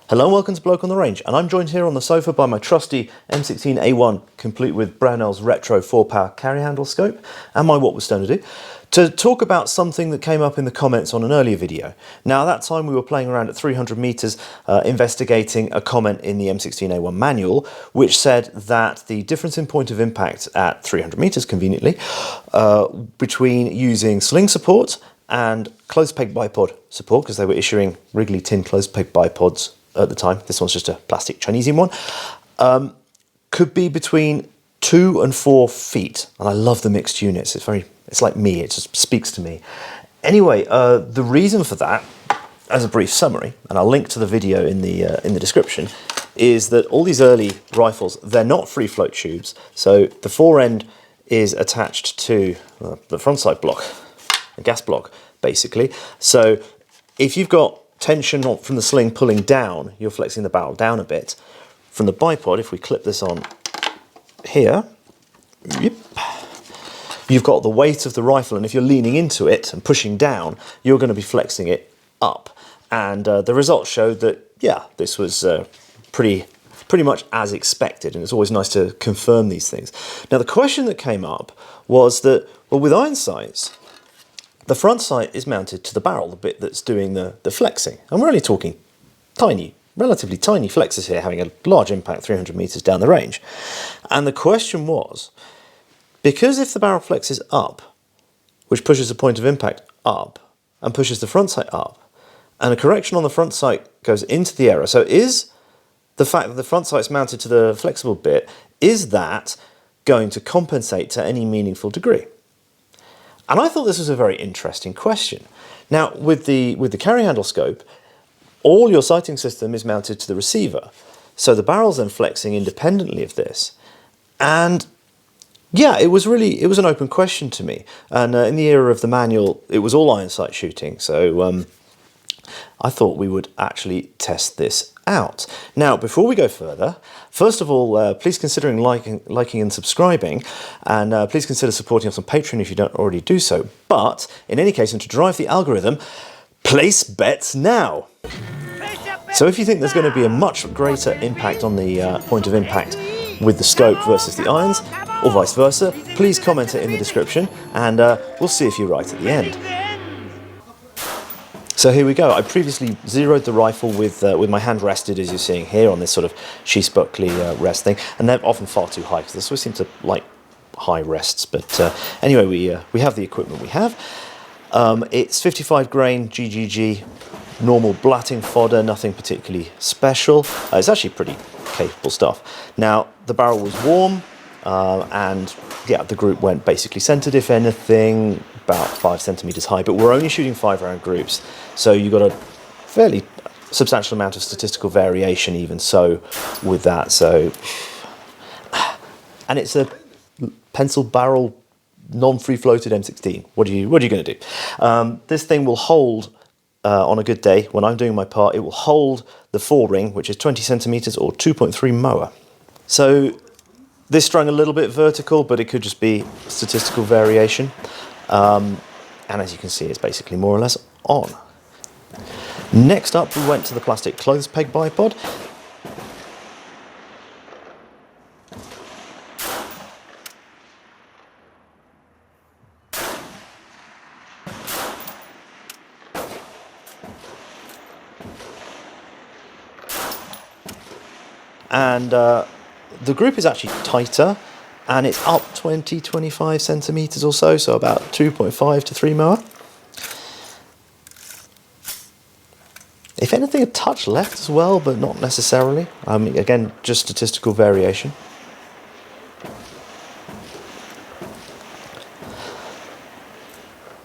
Hello and welcome to Bloke on the Range, and I'm joined here on the sofa by my trusty M16A1, complete with Brownell's retro 4-power carry handle scope, and my What Was Stone to Do, to talk about something that came up in the comments on an earlier video. Now, at that time we were playing around at 300 metres, investigating a comment in the M16A1 manual, which said that the difference in point of impact at 300 metres, conveniently, between using sling support and closed peg bipod support, because they were issuing Wrigley tin closed peg bipods at the time, this one's just a plastic Chinesian one, could be between 2 and 4 feet. And I love the mixed units. It's like me, it just speaks to me. Anyway, the reason for that, as a brief summary, and I'll link to the video in the description, is that all these early rifles, they're not free float tubes. So the fore end is attached to the front side block, a gas block, basically. So if you've got tension from the sling pulling down, you're flexing the barrel down a bit. From the bipod, if we clip this on here, you've got the weight of the rifle, and if you're leaning into it and pushing down, you're going to be flexing it up. And the results showed that, yeah, this was pretty much as expected, and it's always nice to confirm these things. Now, the question that came up was that, well, with iron sights, the front sight is mounted to the barrel, the bit that's doing the flexing. And we're only talking tiny, relatively tiny flexes here, having a large impact 300 metres down the range. And the question was, because if the barrel flexes up, which pushes the point of impact up, and pushes the front sight up, and a correction on the front sight goes into the error, so is the fact that the front sight's mounted to the flexible bit, is that going to compensate to any meaningful degree? And I thought this was a very interesting question. Now, with the carry handle scope, all your sighting system is mounted to the receiver. So the barrel's then flexing independently of this. And yeah, it was an open question to me. And in the era of the manual, it was all iron sight shooting. So I thought we would actually test this out. Now, before we go further, first of all, please consider liking and subscribing, and please consider supporting us on Patreon if you don't already do so. But in any case, and to drive the algorithm, place bets now. So if you think there's going to be a much greater impact on the point of impact with the scope versus the irons, or vice versa, please comment it in the description, and we'll see if you're right at the end. So here we go. I previously zeroed the rifle with my hand rested, as you're seeing here, on this sort of Sheath Buckley rest thing, and they're often far too high because they sort of seem to like high rests. But anyway, we have the equipment we have. It's 55 grain GGG, normal blatting fodder, nothing particularly special. It's actually pretty capable stuff. Now, the barrel was warm, and yeah, the group went basically centered, if anything, about 5 centimeters high, but we're only shooting 5-round groups, so you've got a fairly substantial amount of statistical variation even so with that. So, and it's a pencil barrel non-free floated M16. What are you going to do? This thing will hold on a good day. When I'm doing my part, it will hold the fore-ring, which is 20 centimeters or 2.3 moa. So this strung a little bit vertical, but it could just be statistical variation. And as you can see, it's basically more or less on. Next up, we went to the plastic clothes peg bipod. And the group is actually tighter, and it's up 20-25 centimeters or so, so about 2.5 to 3 moa. If anything, a touch left as well, but not necessarily. Again, just statistical variation.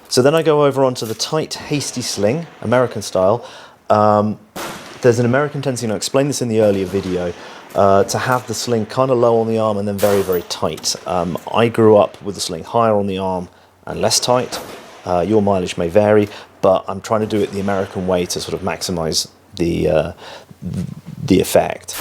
So then I go over onto the tight, hasty sling, American style. There's an American tendency, and I explained this in the earlier video, to have the sling kind of low on the arm and then very, very tight. I grew up with the sling higher on the arm and less tight. Your mileage may vary, but I'm trying to do it the American way to sort of maximize the effect.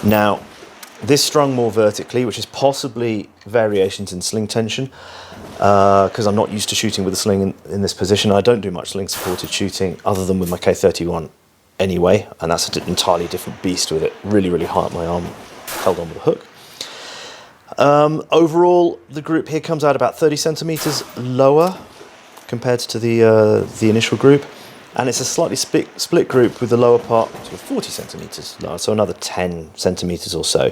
Now, this strung more vertically, which is possibly variations in sling tension, because I'm not used to shooting with a sling in this position. I don't do much sling supported shooting other than with my K31 anyway, and that's an entirely different beast with it really, really high up my arm, held on with a hook. Overall, the group here comes out about 30 centimeters lower compared to the initial group, and it's a slightly split group with the lower part sort of 40 centimeters lower, so another 10 centimeters or so,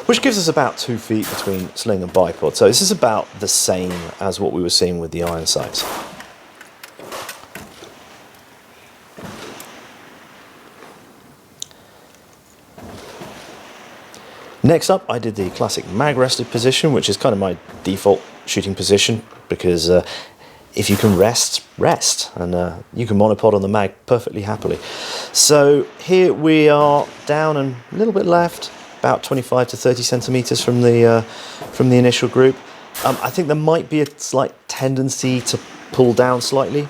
which gives us about 2 feet between sling and bipod. So this is about the same as what we were seeing with the iron sights. Next up, I did the classic mag rested position, which is kind of my default shooting position, because if you can rest, and you can monopod on the mag perfectly happily. So here we are down and a little bit left, about 25 to 30 centimeters from the initial group. I think there might be a slight tendency to pull down slightly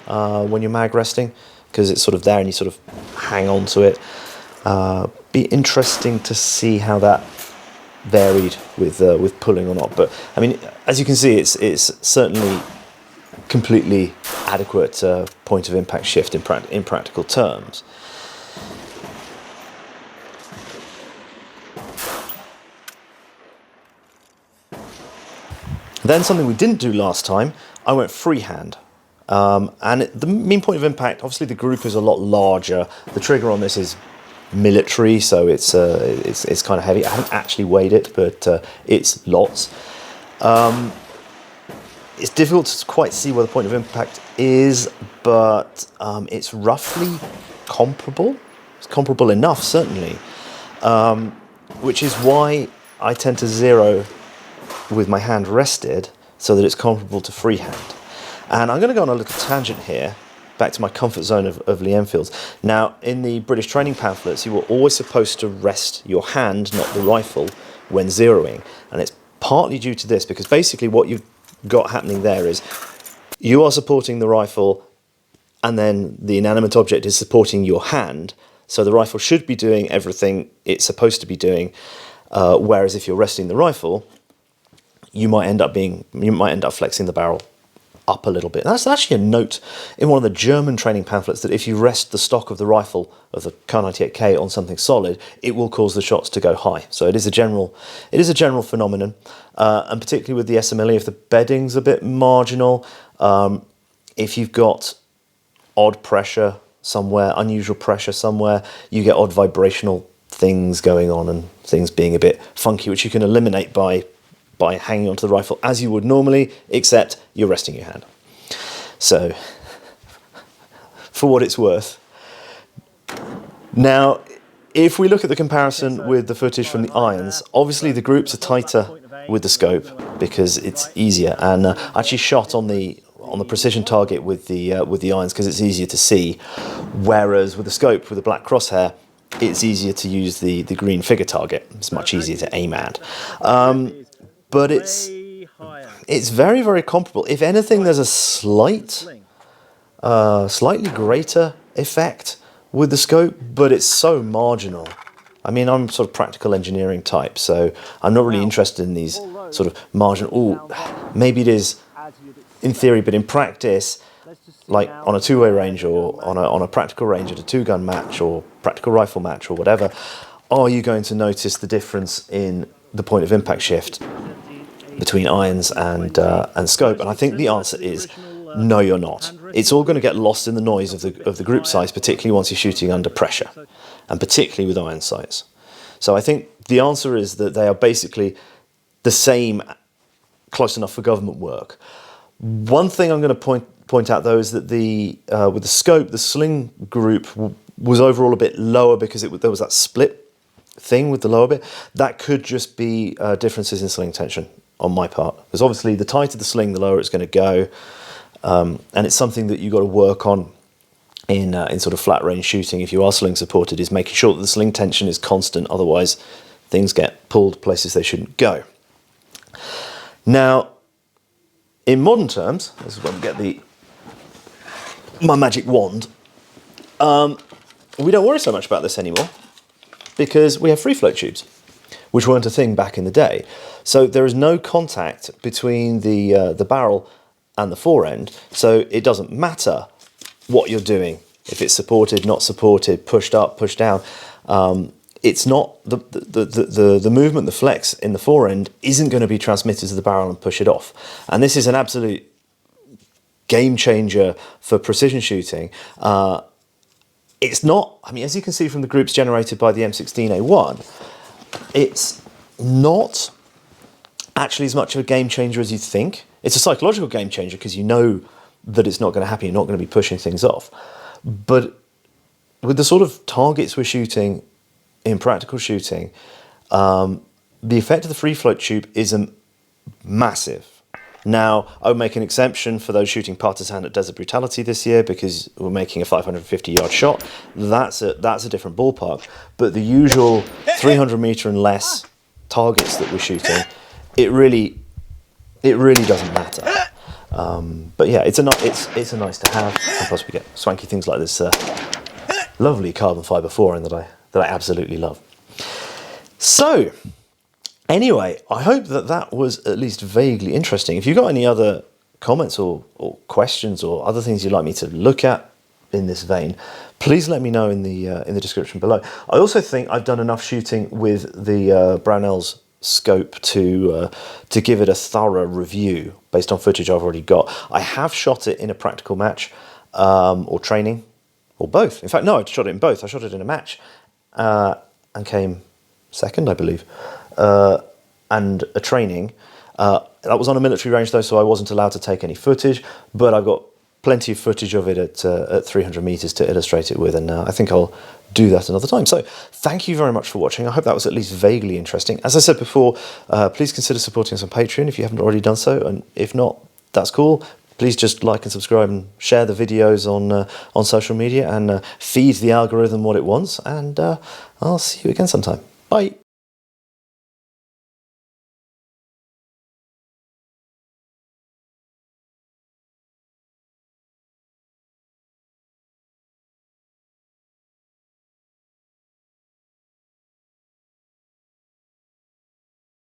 when you're mag resting, because it's sort of there and you sort of hang on to it. Be interesting to see how that varied with pulling or not. But I mean, as you can see, it's certainly completely adequate point of impact shift in practical terms. Then something we didn't do last time, I went freehand. And the mean point of impact, obviously the group is a lot larger. The trigger on this is military, so it's kind of heavy. I haven't actually weighed it, but it's lots. It's difficult to quite see where the point of impact is, but it's roughly comparable. It's comparable enough, certainly, which is why I tend to zero with my hand rested so that it's comparable to freehand. And I'm going to go on a little tangent here, back to my comfort zone of Lee Enfields. Now, in the British training pamphlets, you were always supposed to rest your hand, not the rifle, when zeroing. And it's partly due to this, because basically what you've got happening there is you are supporting the rifle and then the inanimate object is supporting your hand. So the rifle should be doing everything it's supposed to be doing, whereas if you're resting the rifle, you might end up flexing the barrel up a little bit. That's actually a note in one of the German training pamphlets, that if you rest the stock of the rifle of the Kar98K on something solid, it will cause the shots to go high. So it is a general phenomenon, and particularly with the SMLE, if the bedding's a bit marginal, if you've got odd pressure somewhere, unusual pressure somewhere, you get odd vibrational things going on and things being a bit funky, which you can eliminate by hanging onto the rifle as you would normally, except you're resting your hand. So, for what it's worth. Now, if we look at the comparison with the footage from the irons, obviously the groups are tighter with the scope because it's easier, and I actually shot on the precision target with the irons because it's easier to see, whereas with the scope, with the black crosshair, it's easier to use the green figure target. It's much easier to aim at. But it's very, very comparable. If anything, there's a slightly greater effect with the scope, but it's so marginal. I mean, I'm sort of practical engineering type, so I'm not really interested in these sort of marginal, maybe it is in theory, but in practice, like on a two-way range or on a practical range at a two-gun match or practical rifle match or whatever, are you going to notice the difference in the point of impact shift between irons and scope? And I think the answer is no, you're not. It's all going to get lost in the noise of the group size, particularly once you're shooting under pressure, and particularly with iron sights. So I think the answer is that they are basically the same, close enough for government work. One thing I'm going to point out though is that with the scope, the sling group was overall a bit lower because there was that split thing with the lower bit. That could just be differences in sling tension on my part, because obviously the tighter the sling, the lower it's going to go, and it's something that you've got to work on in sort of flat range shooting if you are sling supported, is making sure that the sling tension is constant, otherwise things get pulled places they shouldn't go. Now, in modern terms, this is when we get my magic wand, we don't worry so much about this anymore. because we have free float tubes, which weren't a thing back in the day. So there is no contact between the barrel and the forend, so it doesn't matter what you're doing, if it's supported, not supported, pushed up, pushed down. It's not the movement, the flex in the forend isn't going to be transmitted to the barrel and push it off. And this is an absolute game changer for precision shooting. It's not, I mean, as you can see from the groups generated by the M16A1, it's not actually as much of a game changer as you'd think. It's a psychological game changer because you know that it's not going to happen, you're not going to be pushing things off. But with the sort of targets we're shooting in practical shooting, the effect of the free float tube isn't massive. Now, I would make an exception for those shooting Partisan at Desert Brutality this year because we're making a 550-yard shot. That's a different ballpark. But the usual 300 meter and less targets that we're shooting, it really doesn't matter. But yeah, it's a nice to have. And plus, we get swanky things like this lovely carbon fibre forend that I absolutely love. So, anyway, I hope that was at least vaguely interesting. If you've got any other comments or questions or other things you'd like me to look at in this vein, please let me know in the description below. I also think I've done enough shooting with the Brownell's scope to give it a thorough review based on footage I've already got. I have shot it in a practical match or training, or both. In fact, no, I shot it in both. I shot it in a match and came second, I believe. And a training. That was on a military range though, so I wasn't allowed to take any footage, but I've got plenty of footage of it at 300 meters to illustrate it with, and I think I'll do that another time. So thank you very much for watching. I hope that was at least vaguely interesting. As I said before, please consider supporting us on Patreon if you haven't already done so, and if not, that's cool. Please just like and subscribe and share the videos on social media and feed the algorithm what it wants, and I'll see you again sometime. Bye.